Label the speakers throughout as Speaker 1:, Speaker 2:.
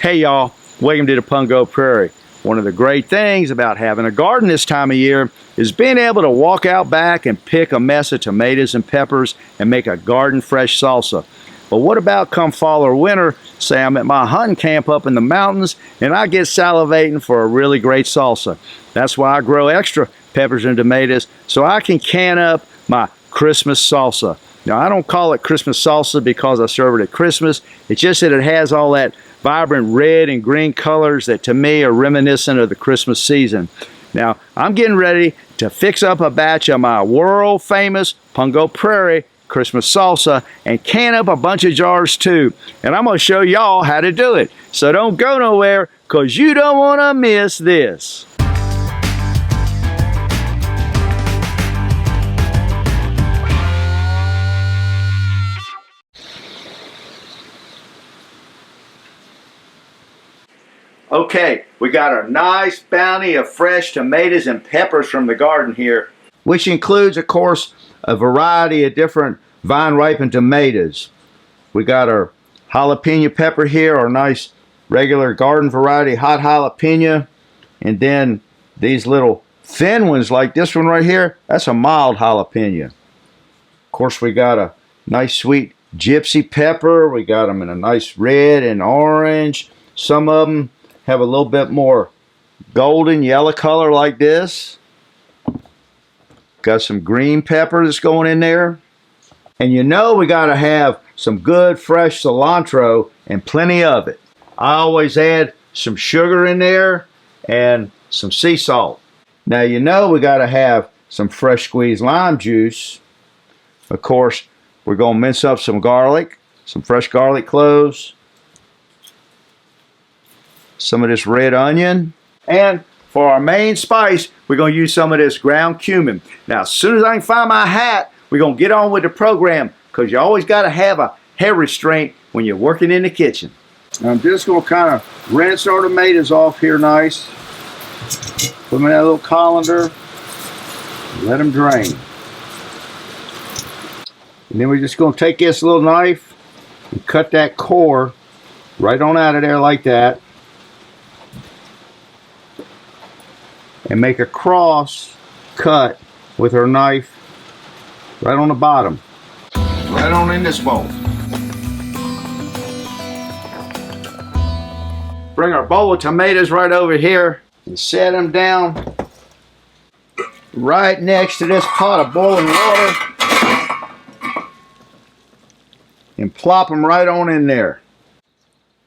Speaker 1: Hey y'all, welcome to the Pungo Prairie. One of the great things about having a garden this time of year is being able to walk out back and pick a mess of tomatoes and peppers and make a garden fresh salsa. But what about come fall or winter? Say I'm at my hunting camp up in the mountains and I get salivating for a really great salsa. That's why I grow extra peppers and tomatoes so I can can up my Christmas salsa. Now I don't call it Christmas salsa because I serve it at Christmas. It's just that it has all that vibrant red and green colors that to me are reminiscent of the Christmas season. Now I'm getting ready to fix up a batch of my world famous Pungo Prairie Christmas salsa and can up a bunch of jars too. And I'm going to show y'all how to do it. So don't go nowhere because you don't want to miss this. Okay, we got our nice bounty of fresh tomatoes and peppers from the garden here, which includes, of course, a variety of different vine-ripened tomatoes. We got our jalapeno pepper here, our nice regular garden variety hot jalapeno, and then these little thin ones like this one right here, that's a mild jalapeno. Of course, we got a nice sweet gypsy pepper. We got them in a nice red and orange. Some of them have a little bit more golden yellow color like this. Got some green pepper that's going in there. And you know we got to have some good fresh cilantro and plenty of it. I always add some sugar in there and some sea salt. Now you know we got to have some fresh squeezed lime juice. Of course, we're going to mince up some garlic, some fresh garlic cloves, some of this red onion, and for our main spice, we're going to use some of this ground cumin. Now, as soon as I can find my hat, we're going to get on with the program because you always got to have a hair restraint when you're working in the kitchen. Now, I'm just going to kind of rinse our tomatoes off here nice. Put them in that little colander. Let them drain. And then we're just going to take this little knife and cut that core right on out of there like that. And make a cross cut with our knife right on the bottom. Right on in this bowl. Bring our bowl of tomatoes right over here and set them down right next to this pot of boiling water. And plop them right on in there.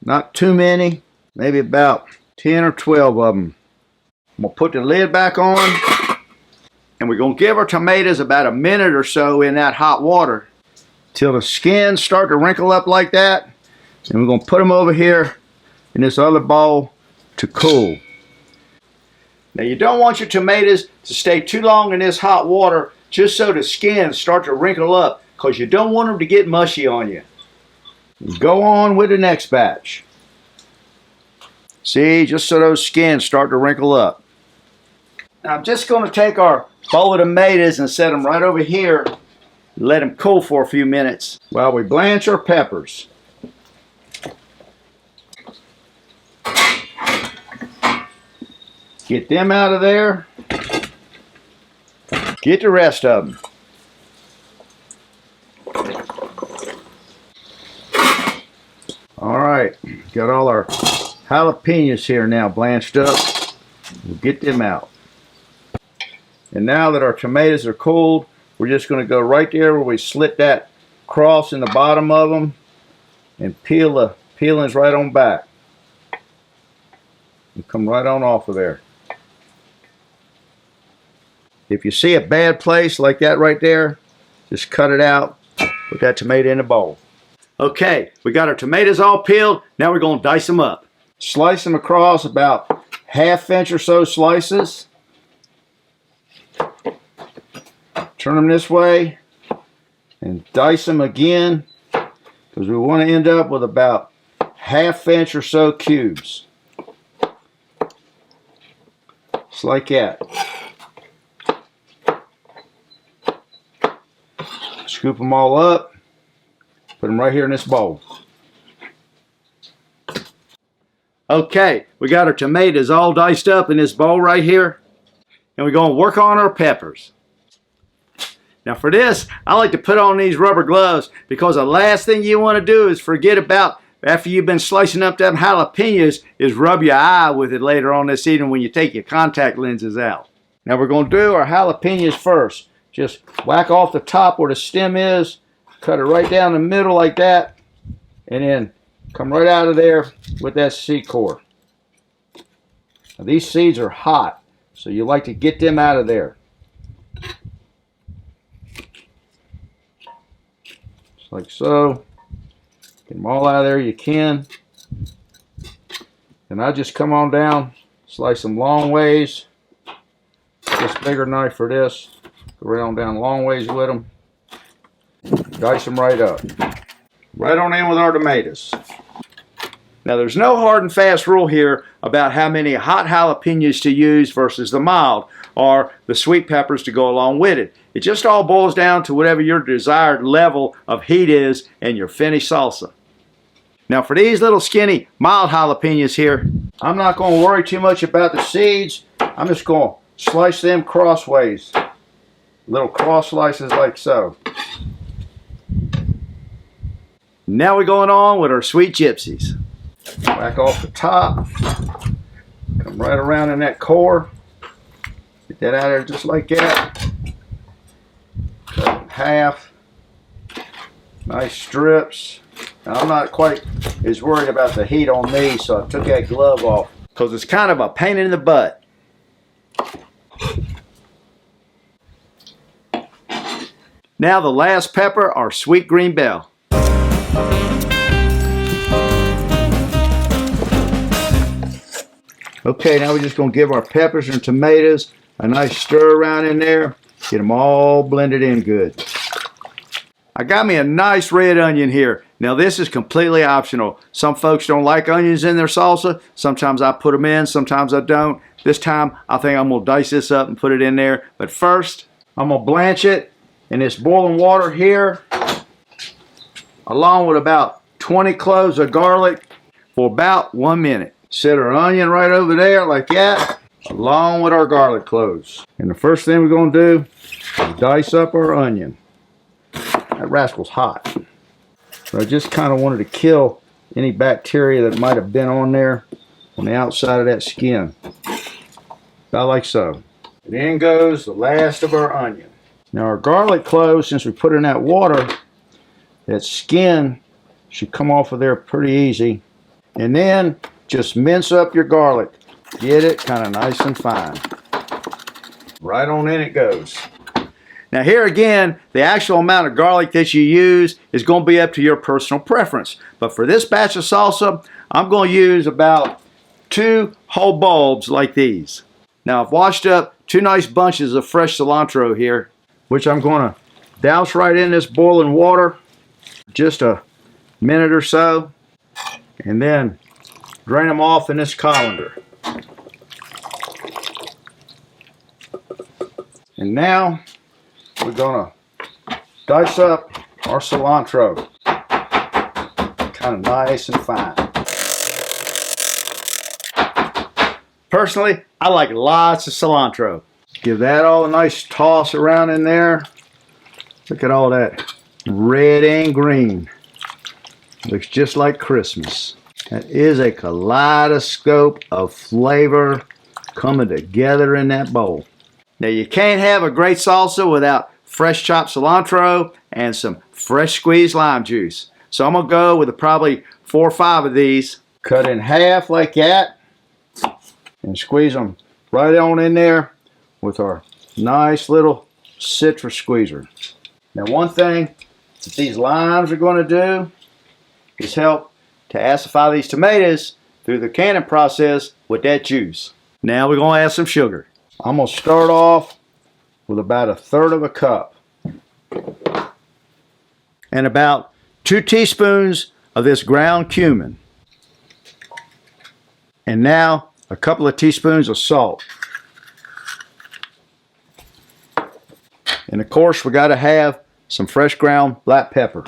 Speaker 1: Not too many, maybe about 10 or 12 of them. I'm going to put the lid back on and we're going to give our tomatoes about a minute or so in that hot water till the skins start to wrinkle up like that, and we're going to put them over here in this other bowl to cool. Now you don't want your tomatoes to stay too long in this hot water just so the skins start to wrinkle up because you don't want them to get mushy on you. Go on with the next batch. See, just so those skins start to wrinkle up. Now I'm just going to take our bowl of tomatoes and set them right over here. Let them cool for a few minutes while we blanch our peppers. Get them out of there. Get the rest of them. All right, got all our jalapenos here now blanched up. We'll get them out. And now that our tomatoes are cooled, we're just going to go right there where we slit that cross in the bottom of them and peel the peelings right on back. And come right on off of there. If you see a bad place like that right there, just cut it out. Put that tomato in a bowl. Okay, we got our tomatoes all peeled. Now we're going to dice them up. Slice them across about 1/2 inch or so slices. Turn them this way and dice them again because we want to end up with about 1/2 inch or so cubes. Just like that. Scoop them all up. Put them right here in this bowl. Okay, we got our tomatoes all diced up in this bowl right here. And we're going to work on our peppers. Now for this, I like to put on these rubber gloves because the last thing you want to do is forget about after you've been slicing up them jalapenos is rub your eye with it later on this evening when you take your contact lenses out. Now we're going to do our jalapenos first. Just whack off the top where the stem is, cut it right down the middle like that, and then come right out of there with that seed core. Now these seeds are hot, so you like to get them out of there. Just like so. Get them all out of there you can. And I just come on down, slice them long ways. This bigger knife for this. Go right on down long ways with them. Dice them right up. Right on in with our tomatoes. Now there's no hard and fast rule here about how many hot jalapenos to use versus the mild or the sweet peppers to go along with it. It just all boils down to whatever your desired level of heat is in your finished salsa. Now for these little skinny mild jalapenos here, I'm not going to worry too much about the seeds. I'm just going to slice them crossways. Little cross slices like so. Now we're going on with our sweet gypsies. Back off the top. Come right around in that core. Get that out of there just like that. Cut it in half. Nice strips. Now I'm not quite as worried about the heat on these, so I took that glove off because it's kind of a pain in the butt. Now the last pepper, our sweet green bell. Okay, now we're just going to give our peppers and tomatoes a nice stir around in there. Get them all blended in good. I got me a nice red onion here. Now this is completely optional. Some folks don't like onions in their salsa. Sometimes I put them in, sometimes I don't. This time I think I'm going to dice this up and put it in there. But first, I'm going to blanch it in this boiling water here, along with about 20 cloves of garlic for about 1 minute. Set our onion right over there like that, along with our garlic cloves. And the first thing we're going to do is dice up our onion. That rascal's hot. So I just kind of wanted to kill any bacteria that might have been on there on the outside of that skin. About like so. And in goes the last of our onion. Now our garlic cloves, since we put in that water, that skin should come off of there pretty easy. And then just mince up your garlic. Get it kind of nice and fine. Right on in it goes. Now here again, the actual amount of garlic that you use is going to be up to your personal preference. But for this batch of salsa, I'm going to use about 2 whole bulbs like these. Now I've washed up 2 nice bunches of fresh cilantro here, which I'm going to douse right in this boiling water just a minute or so, and then drain them off in this colander. And now we're going to dice up our cilantro kind of nice and fine. Personally, I like lots of cilantro. Give that all a nice toss around in there. Look at all that red and green. Looks just like Christmas. That is a kaleidoscope of flavor coming together in that bowl. Now you can't have a great salsa without fresh chopped cilantro and some fresh squeezed lime juice. So I'm going to go with probably 4 or 5 of these. Cut in half like that. And squeeze them right on in there with our nice little citrus squeezer. Now one thing that these limes are going to do is help to acidify these tomatoes through the canning process with that juice. Now we're going to add some sugar. I'm going to start off with about 1/3 cup. And about 2 teaspoons of this ground cumin. And now a couple of teaspoons of salt. And of course we got to have some fresh ground black pepper.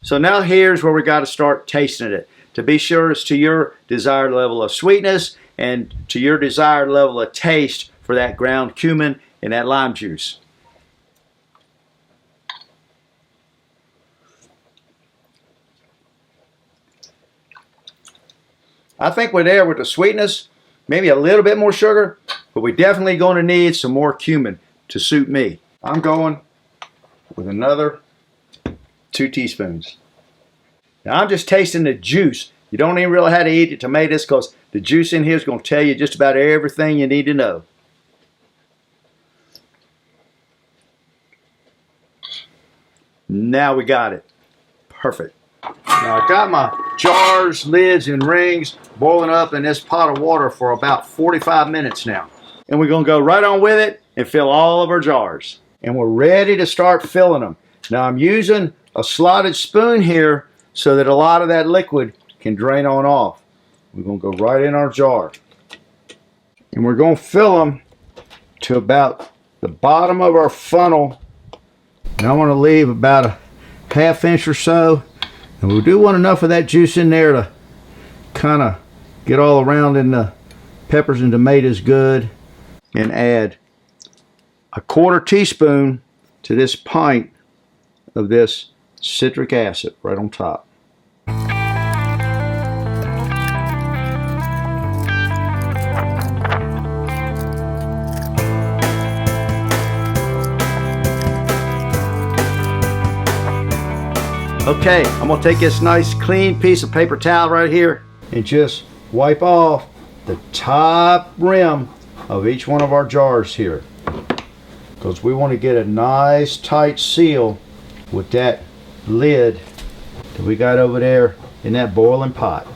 Speaker 1: So now here's where we got to start tasting it. to be sure it's to your desired level of sweetness and to your desired level of taste for that ground cumin and that lime juice. I think we're there with the sweetness, maybe a little bit more sugar, but we're definitely going to need some more cumin to suit me. I'm going with another 2 teaspoons. Now I'm just tasting the juice. You don't even really have to eat the tomatoes because the juice in here is going to tell you just about everything you need to know. Now we got it. Perfect. Now I got my jars, lids, and rings boiling up in this pot of water for about 45 minutes now. And we're going to go right on with it and fill all of our jars. And we're ready to start filling them. Now I'm using a slotted spoon here so that a lot of that liquid can drain on off. We're going to go right in our jar. And we're going to fill them to about the bottom of our funnel. And I want to leave about a ½ inch or so. And we do want enough of that juice in there to kind of get all around in the peppers and tomatoes good. And add a ¼ teaspoon to this pint of this citric acid right on top. Okay, I'm going to take this nice clean piece of paper towel right here and just wipe off the top rim of each one of our jars here, because we want to get a nice tight seal with that lid that we got over there in that boiling pot.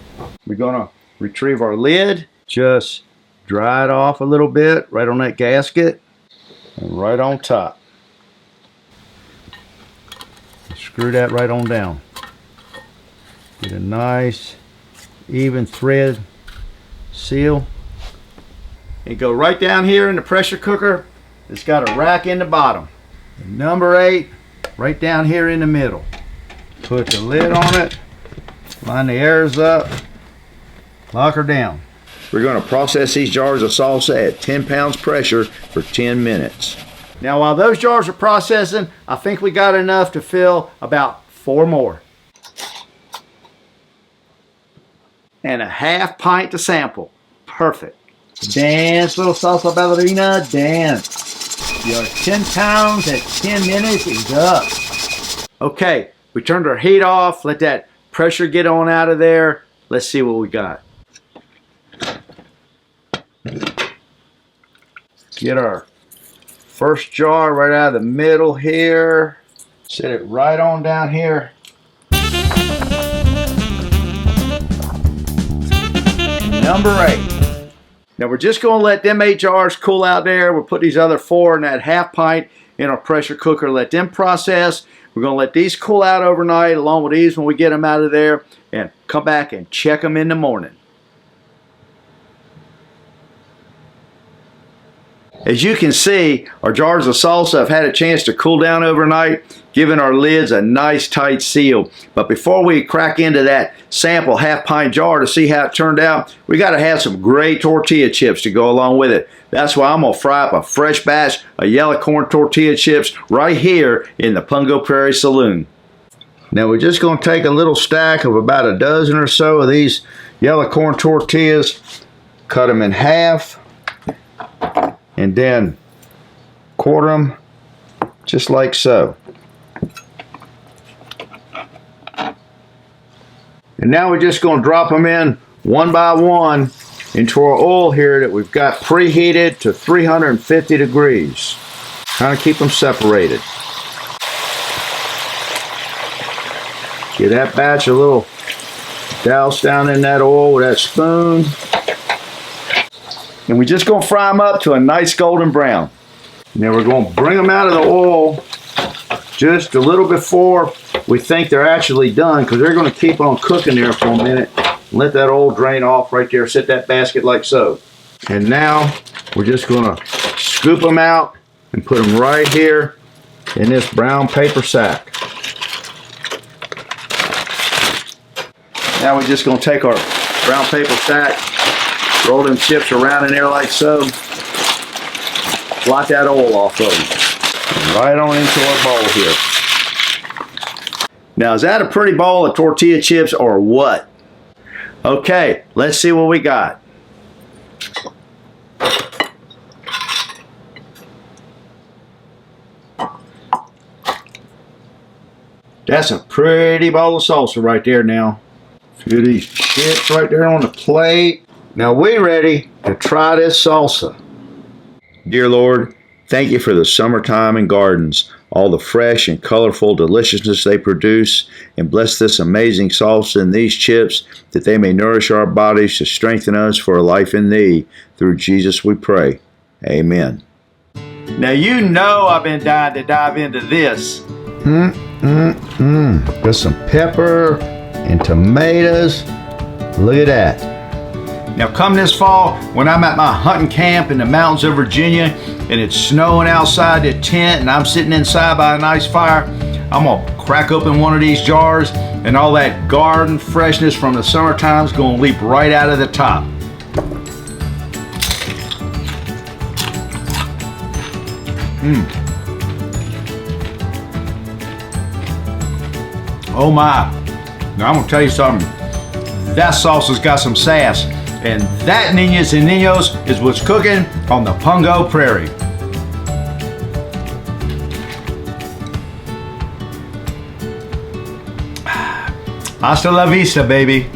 Speaker 1: We're going to retrieve our lid, just dry it off a little bit right on that gasket and right on top. Screw that right on down. Get a nice even thread seal. And go right down here in the pressure cooker. It's got a rack in the bottom. And number 8 right down here in the middle. Put the lid on it. Line the airs up. Lock her down. We're going to process these jars of salsa at 10 pounds pressure for 10 minutes. Now while those jars are processing, I think we got enough to fill about 4 more. And a ½ pint to sample. Perfect. Dance, little salsa ballerina, dance. Your 10 pounds at 10 minutes is up. Okay, we turned our heat off. Let that pressure get on out of there. Let's see what we got. Get our first jar right out of the middle here. Set it right on down here. Number 8. Now we're just going to let them 8 jars cool out there. We'll put these other 4 in that ½ pint in our pressure cooker. Let them process. We're going to let these cool out overnight along with these when we get them out of there, and come back and check them in the morning. As you can see, our jars of salsa have had a chance to cool down overnight, giving our lids a nice tight seal. But before we crack into that sample ½ pint jar to see how it turned out, we got to have some great tortilla chips to go along with it. That's why I'm going to fry up a fresh batch of yellow corn tortilla chips right here in the Pungo Prairie Saloon. Now we're just going to take a little stack of about a dozen or so of these yellow corn tortillas, cut them in half, and then quarter them just like so. And now we're just going to drop them in one by one into our oil here that we've got preheated to 350 degrees. Kind of keep them separated. Get that batch a little doused down in that oil with that spoon. And we're just going to fry them up to a nice golden brown. And then we're going to bring them out of the oil just a little before we think they're actually done, because they're going to keep on cooking there for a minute. Let that oil drain off right there. Set that basket like so. And now we're just going to scoop them out and put them right here in this brown paper sack. Now we're just gonna take our brown paper sack, roll them chips around in there like so, blot that oil off of them. Right on into our bowl here. Now, is that a pretty bowl of tortilla chips or what? Okay, let's see what we got. That's a pretty bowl of salsa right there now. A few of these chips right there on the plate. Now we're ready to try this salsa. Dear Lord, thank you for the summertime and gardens, all the fresh and colorful deliciousness they produce, and bless this amazing salsa and these chips that they may nourish our bodies to strengthen us for a life in thee. Through Jesus we pray. Amen. Now you know I've been dying to dive into this. Got some pepper and tomatoes. Look at that. Now come this fall, when I'm at my hunting camp in the mountains of Virginia and it's snowing outside the tent and I'm sitting inside by a nice fire, I'm gonna crack open one of these jars and all that garden freshness from the summertime is gonna leap right out of the top. Oh my. Now I'm gonna tell you something. That salsa's got some sass. And that, niñas and niños, is what's cooking on the Pungo Prairie. Hasta la vista, baby.